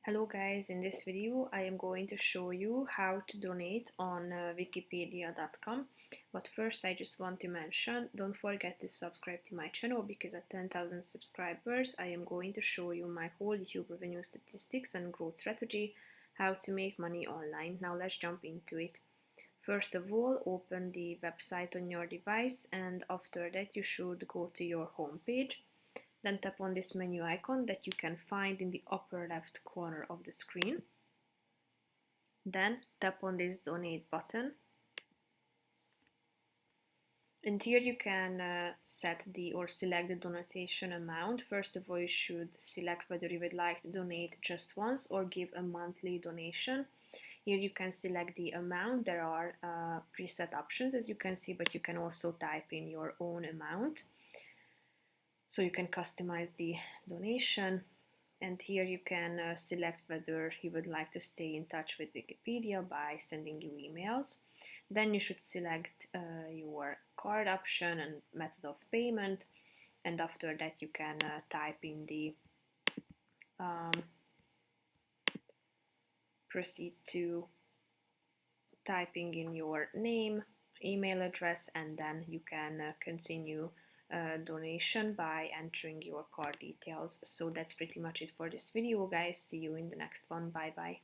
Hello guys, in this video I am going to show you how to donate on wikipedia.com. But first I just want to mention, don't forget to subscribe to my channel because at 10,000 subscribers I am going to show you my whole YouTube revenue statistics and growth strategy, how to make money online. Now let's jump into it. First of all, open the website on your device and after that you should go to your home page. Then tap on this menu icon that you can find in the upper left corner of the screen. Then tap on this donate button. And here you can set or select the donation amount. First of all, you should select whether you would like to donate just once or give a monthly donation. Here you can select the amount. There are preset options as you can see, but you can also type in your own amount. So you can customize the donation, and here you can select whether you would like to stay in touch with Wikipedia by sending you emails. Then you should select your card option and method of payment, and after that you can type in the proceed to typing in your name, email address, and then you can continue donation by entering your card details. So that's pretty much it for this video, guys. See you in the next one. Bye bye.